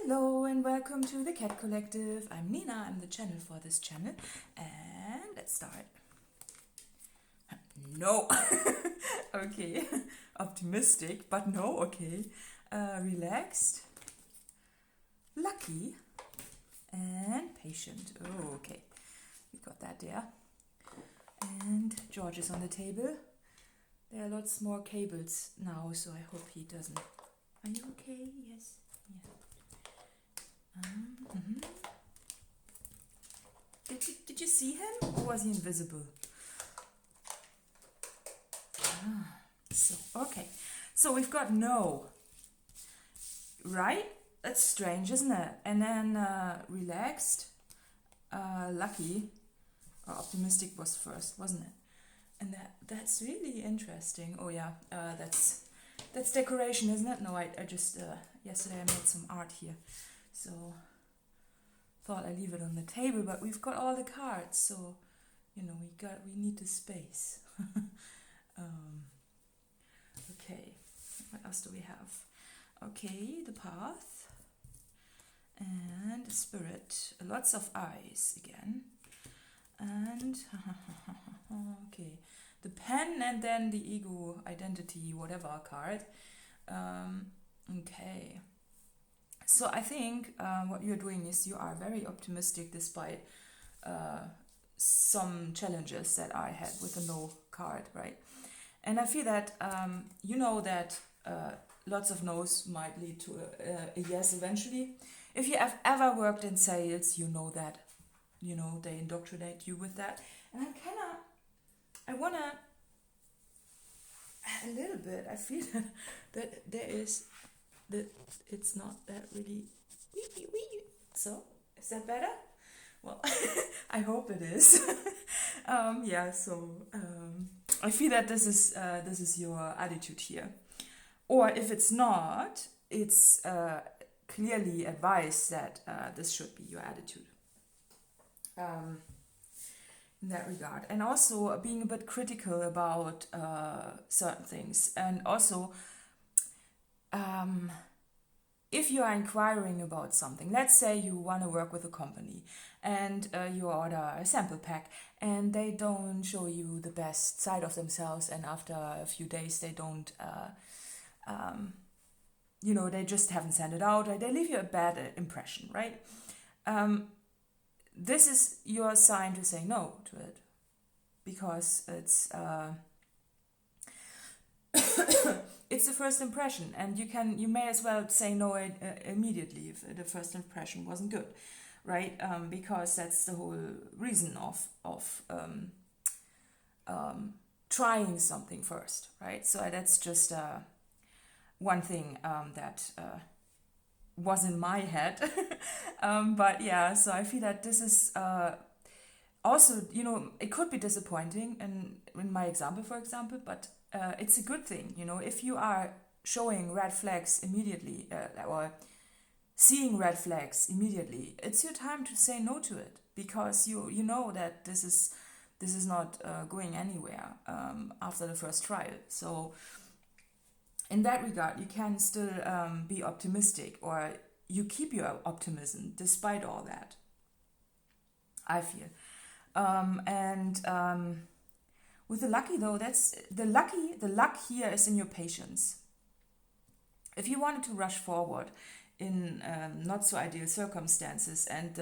Hello and welcome to the Cat Collective. I'm Nina, I'm the channel for this channel. And let's start. No. Okay. Optimistic, but no, okay. Relaxed, lucky, and patient. Oh, okay. We got that there. And George is on the table. There are lots more cables now, so I hope he doesn't. Are you okay? Yes. Yeah. Did you see him, or was he invisible? Okay. So we've got no. Right? That's strange, isn't it? And then relaxed, lucky, or optimistic was first, wasn't it? And that's really interesting. Oh yeah, that's decoration, isn't it? No, I just yesterday I made some art here, so thought I'd leave it on the table. But we've got all the cards, so we need the space. Okay, what else do we have? Okay, the path and the spirit. Lots of eyes again, and okay, the pen, and then the ego, identity, whatever card. Okay. So I think what you're doing is you are very optimistic despite some challenges that I had with the no card, right? And I feel that that lots of no's might lead to a yes eventually. If you have ever worked in sales, you know that, they indoctrinate you with that. And I wanna a little bit. I feel that there is it's not that really. So is that better? Well, I hope it is. I feel that this is your attitude here, or if it's not, it's clearly advised that this should be your attitude. In that regard, and also being a bit critical about certain things, and also if you are inquiring about something, let's say you want to work with a company and you order a sample pack and they don't show you the best side of themselves, and after a few days they don't they just haven't sent it out, or they leave you a bad impression, right? This is your sign to say no to it, because it's it's the first impression, and you may as well say no immediately if the first impression wasn't good, right? Because that's the whole reason of trying something first, right? So that's just one thing that was in my head. But yeah, so I feel that this is also, it could be disappointing in my example, for example, but it's a good thing, if you are showing red flags immediately, or seeing red flags immediately, it's your time to say no to it, because you know that this is not going anywhere after the first trial. So in that regard, you can still be optimistic, or you keep your optimism despite all that, I feel. With the lucky though, that's the luck here is in your patience. If you wanted to rush forward in not so ideal circumstances, and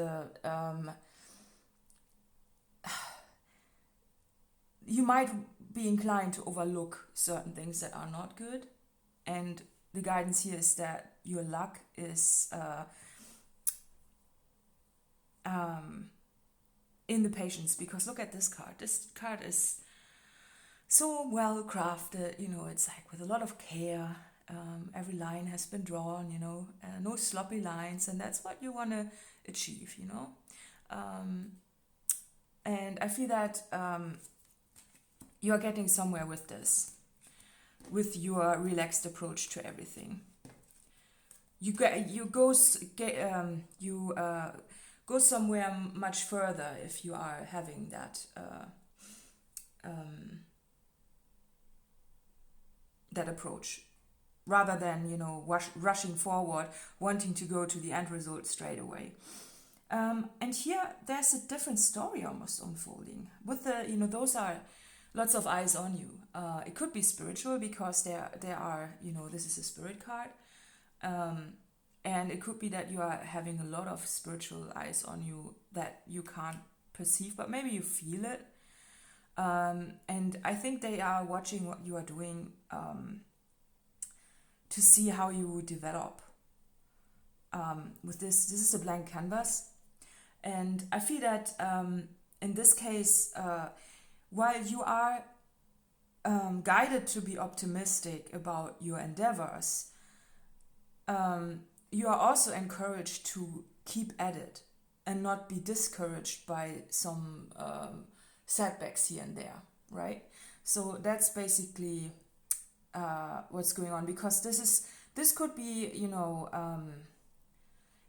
you might be inclined to overlook certain things that are not good, and the guidance here is that your luck is in the patience, because look at this card. This card is so well crafted, it's like with a lot of care. Every line has been drawn, no sloppy lines, and that's what you want to achieve, and I feel that you're getting somewhere with this, with your relaxed approach to everything. You go somewhere much further if you are having that that approach rather than, you know, rushing forward, wanting to go to the end result straight away. And here there's a different story almost unfolding. With the, you know, those are lots of eyes on you. It could be spiritual because there are, you know, this is a spirit card. And it could be that you are having a lot of spiritual eyes on you that you can't perceive, but maybe you feel it. And I think they are watching what you are doing to see how you develop. With this is a blank canvas. And I feel that in this case, while you are guided to be optimistic about your endeavors, you are also encouraged to keep at it and not be discouraged by some setbacks here and there, right? So that's basically what's going on, because this could be, you know,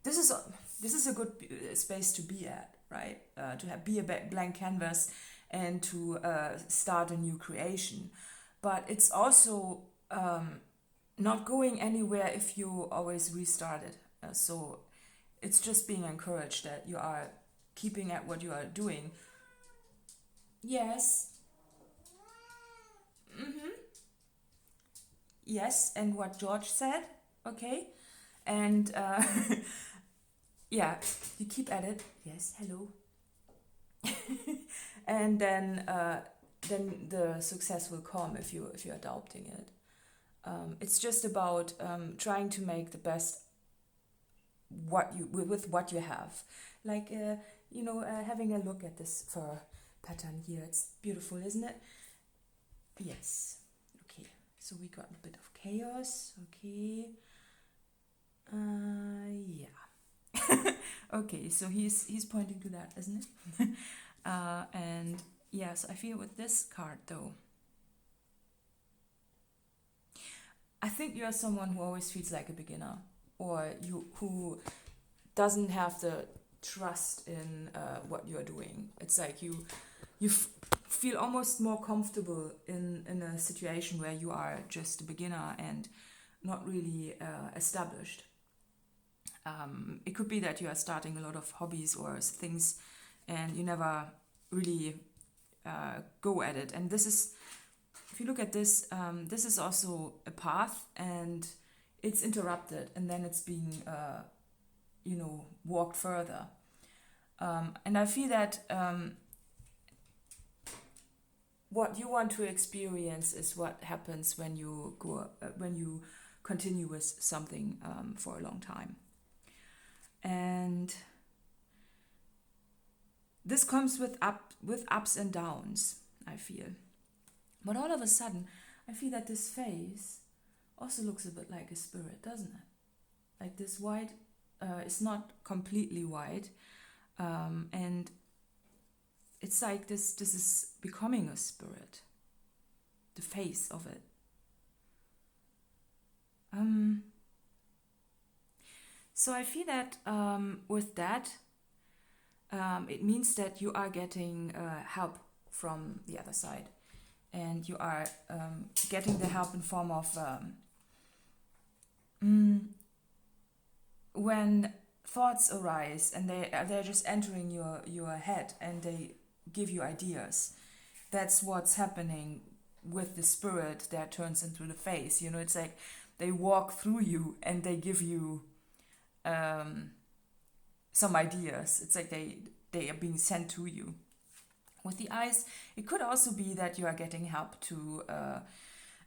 this is a good space to be at, right? To be a blank canvas and to start a new creation. But it's also not going anywhere if you always restart it. So it's just being encouraged that you are keeping at what you are doing. Yes. Yes, and what George said, okay? And yeah, you keep at it. Yes, hello. And then the success will come if you're adopting it. It's just about trying to make the best with what you have. Like you know, having a look at this fur pattern here. It's beautiful, isn't it? Yes. Okay. So we got a bit of chaos. Okay. Yeah. Okay. So he's pointing to that, isn't it? And yes, I feel with this card though, I think you are someone who always feels like a beginner, or who doesn't have the trust in what you are doing. It's like you feel almost more comfortable in a situation where you are just a beginner and not really established. It could be that you are starting a lot of hobbies or things and you never really go at it. And this is, if you look at this, this is also a path, and it's interrupted, and then it's being, you know, walked further. And I feel that what you want to experience is what happens when you continue with something for a long time. And this comes with ups and downs, I feel. But all of a sudden, I feel that this face also looks a bit like a spirit, doesn't it? Like this white, it's not completely white, and it's like this is becoming a spirit, the face of it. So I feel that with that, it means that you are getting help from the other side, and you are getting the help in form of when thoughts arise and they're just entering your head and they give you ideas. That's what's happening with the spirit that turns into the face. You know, it's like they walk through you and they give you some ideas. It's like they are being sent to you. With the eyes, it could also be that you are getting help to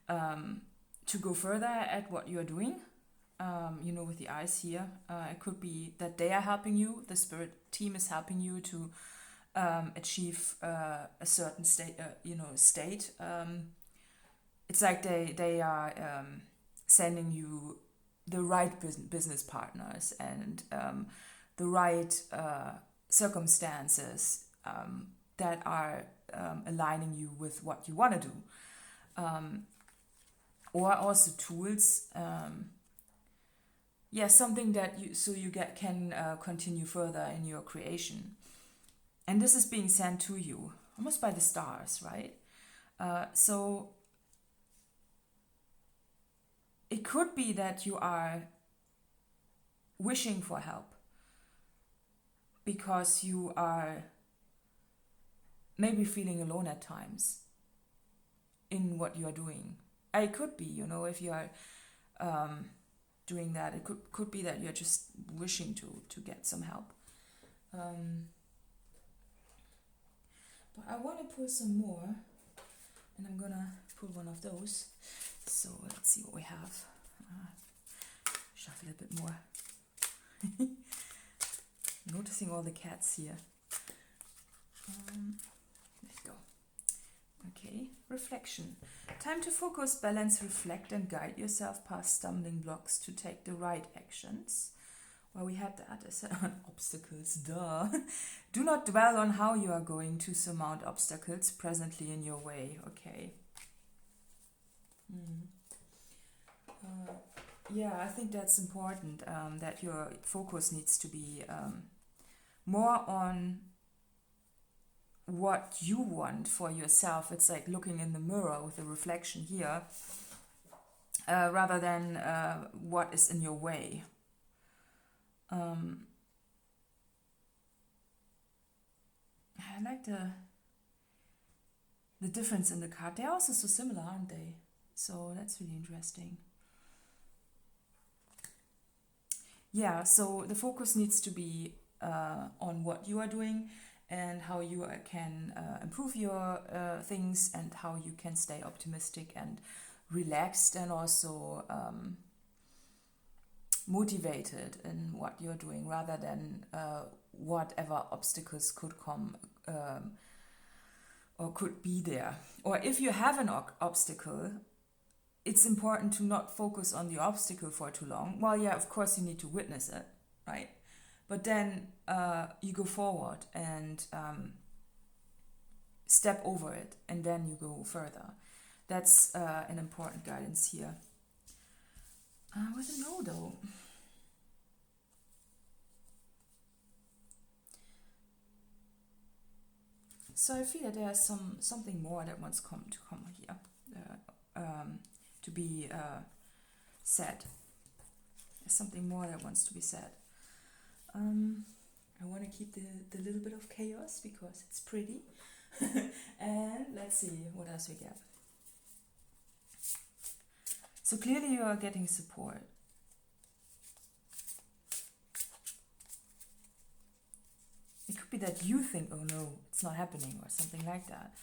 go further at what you are doing. You know, with the eyes here, it could be that they are helping you. The spirit team is helping you to achieve a certain state. State. It's like they are sending you the right business partners and the right circumstances that are aligning you with what you want to do, or also tools. Something that you can continue further in your creation, and this is being sent to you almost by the stars, right? So it could be that you are wishing for help because you are maybe feeling alone at times in what you are doing. It could be, if you are doing that, it could be that you're just wishing to get some help. But I want to pull some more, and I'm gonna pull one of those. So let's see what we have. Shuffle a bit more. Noticing all the cats here. There you go. Okay, reflection. Time to focus, balance, reflect, and guide yourself past stumbling blocks to take the right actions. Well, we had that as obstacles, duh. Do not dwell on how you are going to surmount obstacles presently in your way, okay. Yeah, I think that's important, that your focus needs to be more on what you want for yourself. It's like looking in the mirror with a reflection here, rather than what is in your way. I like the difference in the card. They're also so similar, aren't they? So that's really interesting. Yeah, so the focus needs to be on what you are doing and how you can improve your things, and how you can stay optimistic and relaxed, and also motivated in what you're doing, rather than whatever obstacles could come or could be there. Or if you have an obstacle, it's important to not focus on the obstacle for too long. Well, yeah, of course you need to witness it, right? But then you go forward and step over it, and then you go further. That's an important guidance here. With a no, though. So I feel that there's something more that wants to come here, to be said. There's something more that wants to be said. I want to keep the little bit of chaos because it's pretty. And let's see what else we get. So clearly you are getting support. It could be that you think, oh no, it's not happening, or something like that.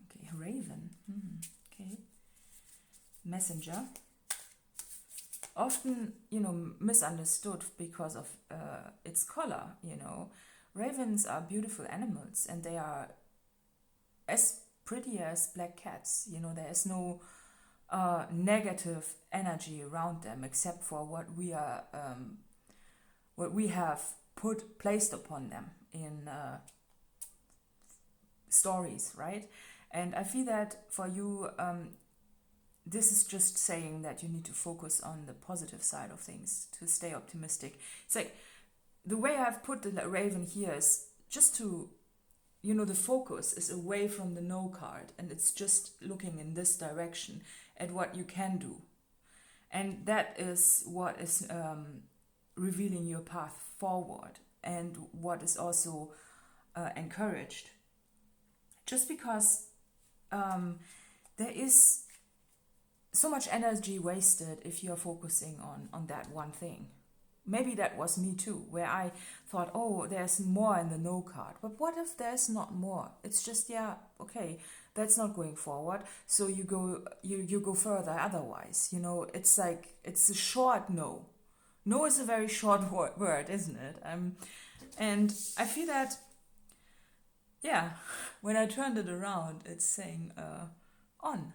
Okay, Raven. Okay. Messenger. Often, misunderstood because of its color, Ravens are beautiful animals, and they are as pretty as black cats. There is no negative energy around them, except for what we have placed upon them in stories, right? And I feel that for you, this is just saying that you need to focus on the positive side of things to stay optimistic. It's like the way I've put the raven here is just to, the focus is away from the no card, and it's just looking in this direction at what you can do. And that is what is revealing your path forward, and what is also encouraged. Just because there is so much energy wasted if you're focusing on that one thing. Maybe that was me too, where I thought, oh, there's more in the no card. But what if there's not more? It's just, yeah, okay, that's not going forward. So you go further otherwise. It's like, it's a short no. No is a very short word, isn't it? And I feel that, yeah, when I turned it around, it's saying on,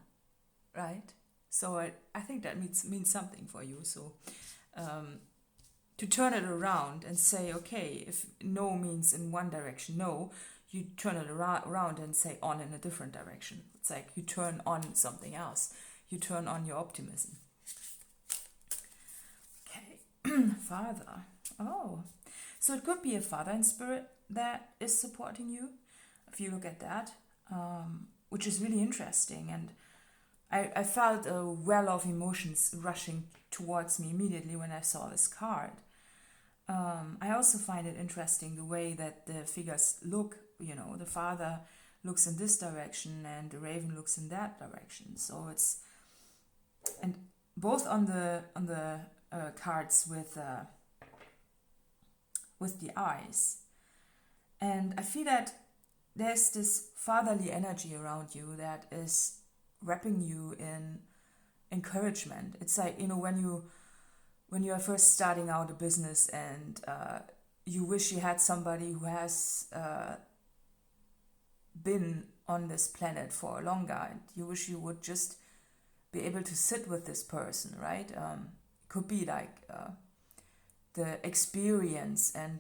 right? So I think that means something for you. So to turn it around and say, okay, if no means in one direction, no, you turn it around and say on in a different direction. It's like you turn on something else. You turn on your optimism. Okay, father. Oh, so it could be a father in spirit that is supporting you, if you look at that, which is really interesting. And I felt a well of emotions rushing towards me immediately when I saw this card. I also find it interesting the way that the figures look. You know, the father looks in this direction and the raven looks in that direction. So it's, and both on the cards with the eyes. And I feel that there's this fatherly energy around you that is wrapping you in encouragement. It's like, you know, when you are first starting out a business and you wish you had somebody who has been on this planet for longer, and you wish you would just be able to sit with this person, right? It could be like the experience and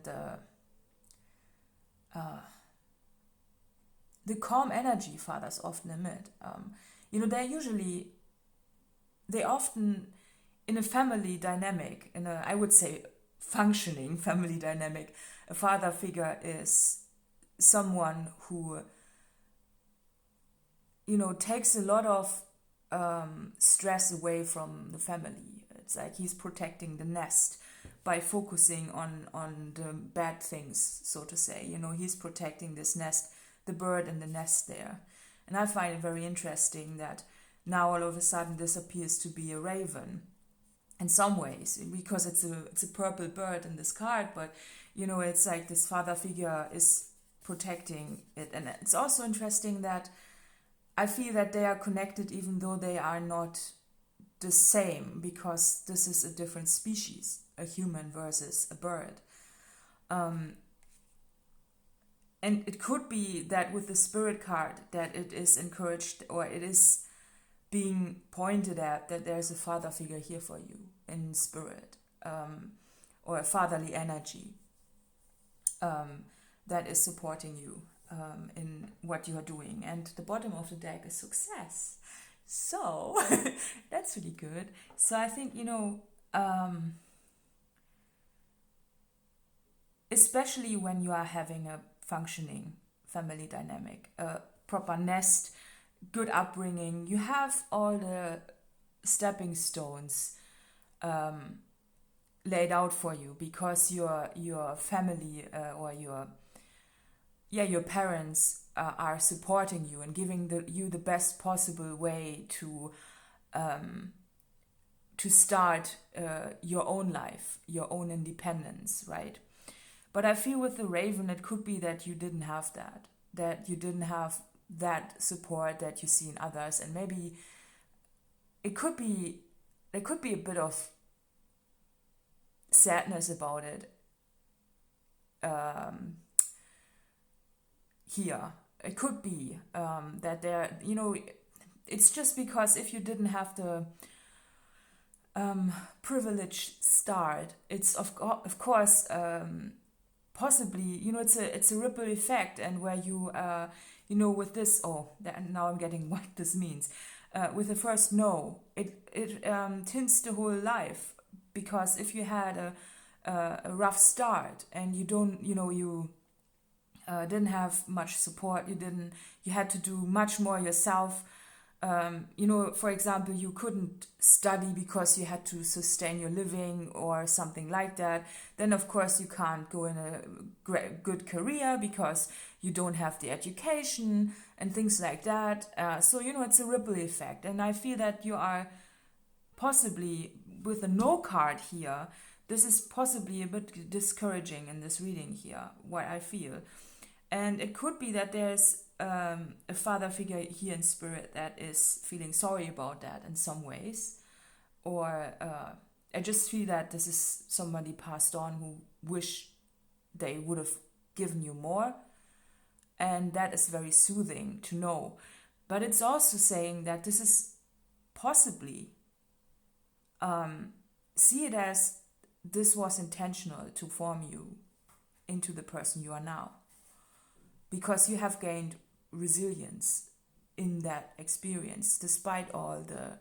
the calm energy fathers often emit. You know, they often, in a family dynamic, in a, I would say, functioning family dynamic, a father figure is someone who, you know, takes a lot of stress away from the family. It's like he's protecting the nest by focusing on the bad things, so to say. You know, he's protecting this nest, the bird and the nest there. And I find it very interesting that now all of a sudden this appears to be a raven in some ways, because it's a purple bird in this card, but you know, it's like this father figure is protecting it. And it's also interesting that I feel that they are connected even though they are not the same, because this is a different species, a human versus a bird. And it could be that with the spirit card that it is encouraged, or it is being pointed at, that there's a father figure here for you in spirit, or a fatherly energy that is supporting you in what you are doing. And the bottom of the deck is success. So that's really good. So I think, you know, especially when you are having a functioning family dynamic, a proper nest, good upbringing, you have all the stepping stones laid out for you, because your family or your parents are supporting you and giving you the best possible way to start your own life, your own independence, right? But I feel with the raven, it could be that you didn't have that you didn't have that support that you see in others, and maybe there could be a bit of sadness about it here. It could be that there, you know, it's just because if you didn't have the privileged start, it's of course possibly, you know, it's a ripple effect, and where you you know, with this, now I'm getting what this means. With the first no, it tints the whole life, because if you had a rough start and you don't, you know, you didn't have much support, you had to do much more yourself. You know, for example, you couldn't study because you had to sustain your living or something like that. Then, of course, you can't go in a good career because you don't have the education and things like that. So, you know, it's a ripple effect. And I feel that you are possibly, with a no card here, this is possibly a bit discouraging in this reading here, what I feel. And it could be that there's a father figure here in spirit that is feeling sorry about that in some ways. Or I just feel that this is somebody passed on who wish they would have given you more. And that is very soothing to know. But it's also saying that this is possibly, see it as this was intentional to form you into the person you are now. Because you have gained resilience in that experience, despite all the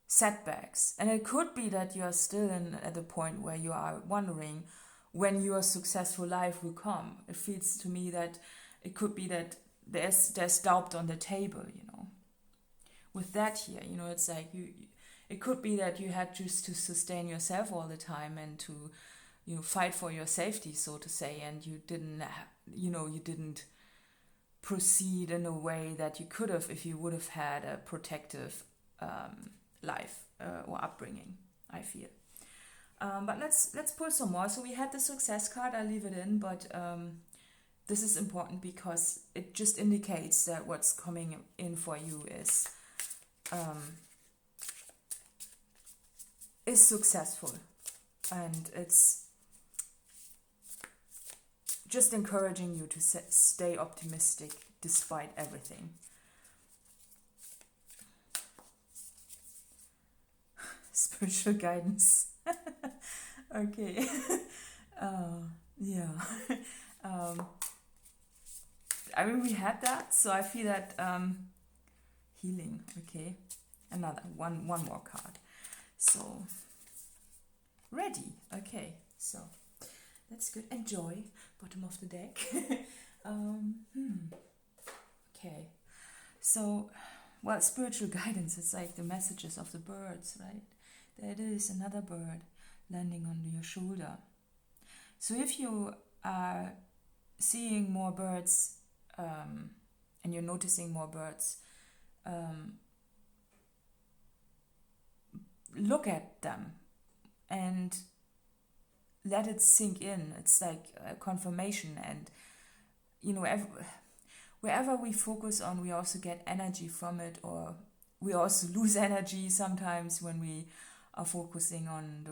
setbacks. And it could be that you are still at the point where you are wondering when your successful life will come. It feels to me that it could be that there's doubt on the table, with that here, it's like it could be that you had just to sustain yourself all the time and to, fight for your safety, so to say, and you didn't proceed in a way that you could have if you would have had a protective life or upbringing, I feel. But let's pull some more. So we had the success card, I'll leave it in, but this is important because it just indicates that what's coming in for you is successful, and it's just encouraging you to stay optimistic despite everything. Spiritual guidance. Okay. Yeah. I mean, we had that, so I feel that healing. Okay, another one more card. So ready. Okay, so that's good. Enjoy. Bottom of the deck. Okay, so spiritual guidance. It's like the messages of the birds, right? There it is, another bird landing on your shoulder. So if you are seeing more birds and you're noticing more birds, look at them and let it sink in. It's like a confirmation, and wherever we focus on, we also get energy from it, or we also lose energy sometimes when we are focusing on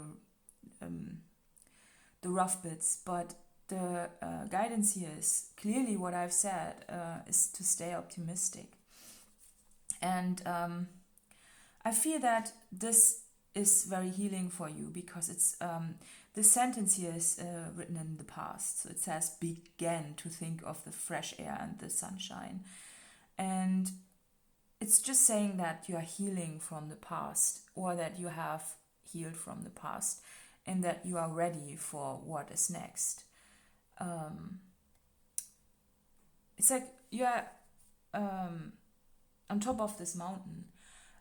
the rough bits. But the guidance here is clearly what I've said, is to stay optimistic. And I feel that this is very healing for you, because it's the sentence here is written in the past. So it says, begin to think of the fresh air and the sunshine. And it's just saying that you are healing from the past, or that you have healed from the past, and that you are ready for what is next. It's like you are on top of this mountain,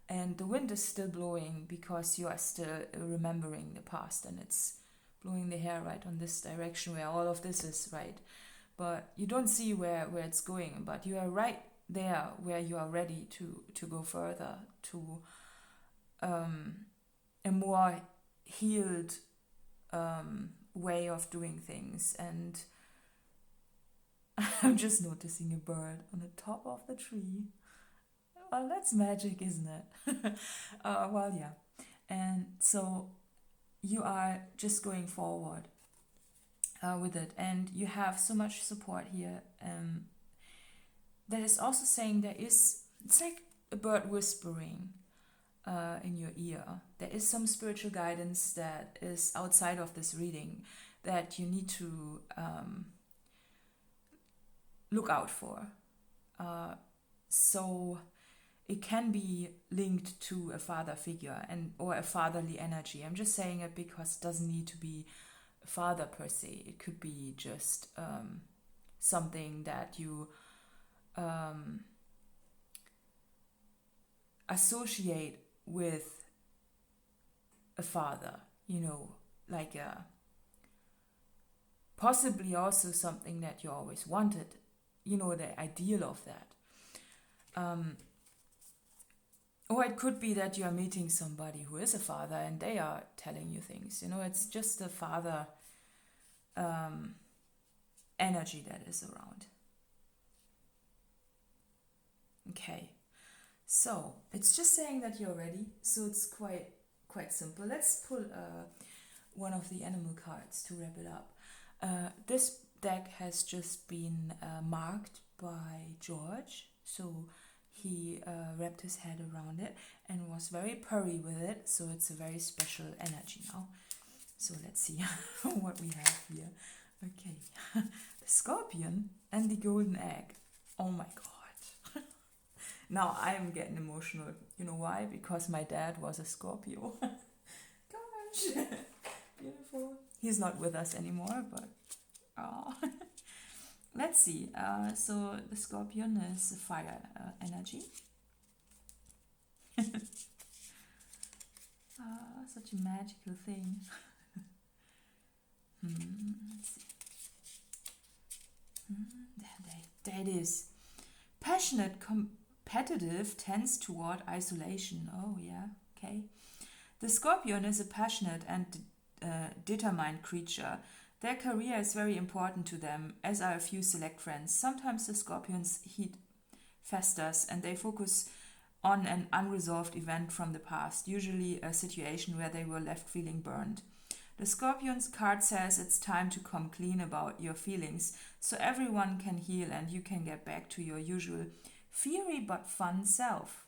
and the wind is still blowing because you are still remembering the past, and it's blowing the hair right on this direction where all of this is, right? But you don't see where it's going, but you are right there where you are ready to go further, to a more healed way of doing things. And I'm just noticing a bird on the top of the tree. Well, that's magic, isn't it? Yeah. And so you are just going forward with it, and you have so much support here. That is also saying it's like a bird whispering in your ear. There is some spiritual guidance that is outside of this reading that you need to look out for. So it can be linked to a father figure or a fatherly energy. I'm just saying it because it doesn't need to be a father per se. It could be just something that you associate with a father, like possibly also something that you always wanted, the ideal of that. Or it could be that you are meeting somebody who is a father and they are telling you things. It's just the father energy that is around. Okay, so it's just saying that you're ready. So it's quite simple. Let's pull one of the animal cards to wrap it up. This deck has just been marked by George. So he wrapped his head around it and was very purry with it. So it's a very special energy now. So let's see what we have here. Okay, the scorpion and the golden egg. Oh my god. Now I'm getting emotional. You know why? Because my dad was a Scorpio. Gosh, beautiful. He's not with us anymore, but let's see. So the Scorpion is a fire energy. Such a magical thing. Let's see. There it is. Passionate, competitive tends toward isolation. Oh, yeah, okay. The Scorpion is a passionate and determined creature. Their career is very important to them, as are a few select friends. Sometimes the Scorpion's heat festers and they focus on an unresolved event from the past, usually a situation where they were left feeling burned. The Scorpion's card says it's time to come clean about your feelings so everyone can heal and you can get back to your usual fiery but fun self.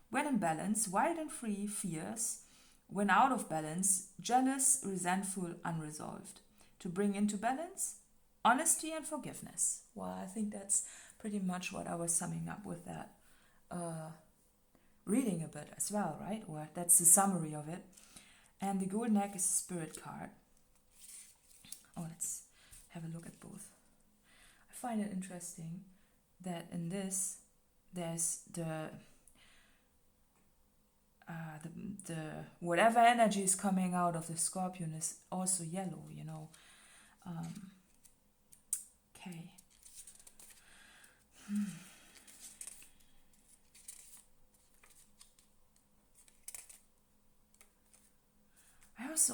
When in balance, wild and free, fierce. When out of balance, jealous, resentful, unresolved. To bring into balance, honesty and forgiveness. Well, I think that's pretty much what I was summing up with that reading a bit as well, right? Or that's the summary of it. And the Golden Egg is a spirit card. Oh, let's have a look at both. I find it interesting that in this, there's the whatever energy is coming out of the Scorpion is also yellow, you know. Okay.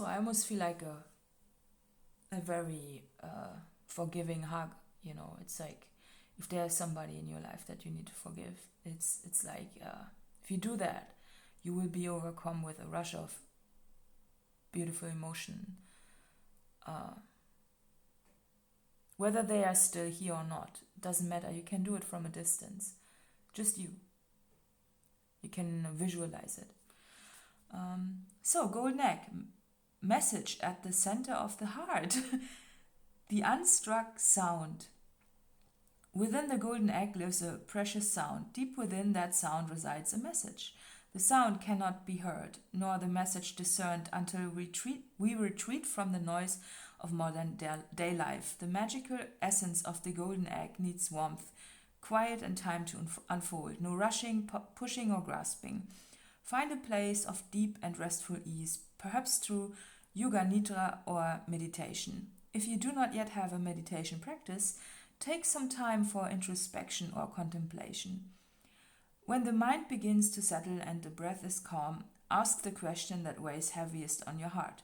I almost feel like a very forgiving hug, you know. It's like if there's somebody in your life that you need to forgive, it's like if you do that, you will be overcome with a rush of beautiful emotion. Whether they are still here or not, doesn't matter. You can do it from a distance. Just you. You can visualize it. So, Golden Egg, message at the center of the heart. The unstruck sound. Within the Golden Egg lives a precious sound. Deep within that sound resides a message. The sound cannot be heard, nor the message discerned until we retreat from the noise of modern day life. The magical essence of the Golden Egg needs warmth, quiet and time to unfold. No rushing, pushing or grasping. Find a place of deep and restful ease, perhaps through yoga nidra or meditation. If you do not yet have a meditation practice, take some time for introspection or contemplation. When the mind begins to settle and the breath is calm, ask the question that weighs heaviest on your heart.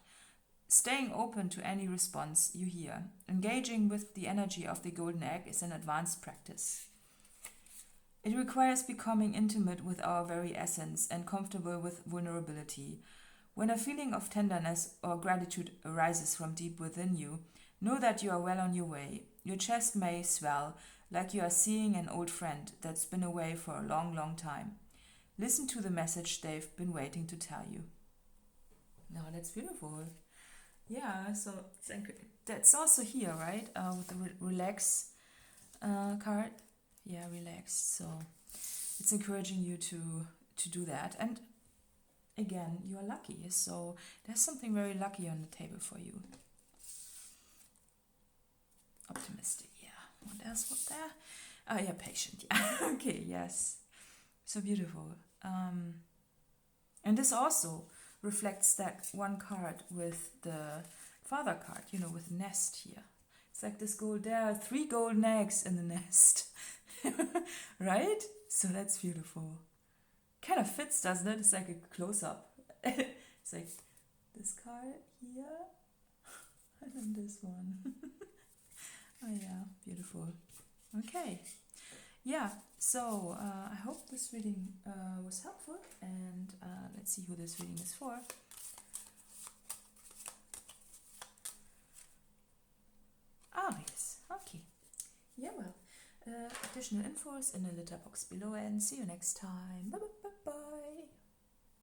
Staying open to any response you hear, engaging with the energy of the Golden Egg is an advanced practice. It requires becoming intimate with our very essence and comfortable with vulnerability. When a feeling of tenderness or gratitude arises from deep within you, know that you are well on your way. Your chest may swell, like you are seeing an old friend that's been away for a long, long time. Listen to the message they've been waiting to tell you. No, that's beautiful. Yeah, so that's also here, right? With the relax card. Yeah, relax. So it's encouraging you to do that. And again, you are lucky. So there's something very lucky on the table for you. Optimistic, yeah. What else was there? Oh, yeah, patient, yeah. Okay, yes. So beautiful. And this also reflects that one card with the father card, you know, with nest here. It's like this there are 3 golden eggs in the nest. Right? So that's beautiful. Kind of fits, doesn't it? It's like a close-up. It's like this card here and then this one. Oh yeah, beautiful. Okay. Yeah, so I hope this reading was helpful, and let's see who this reading is for. Ah, yes, okay. Yeah, well, additional info is in the letterbox below, and see you next time. Bye-bye.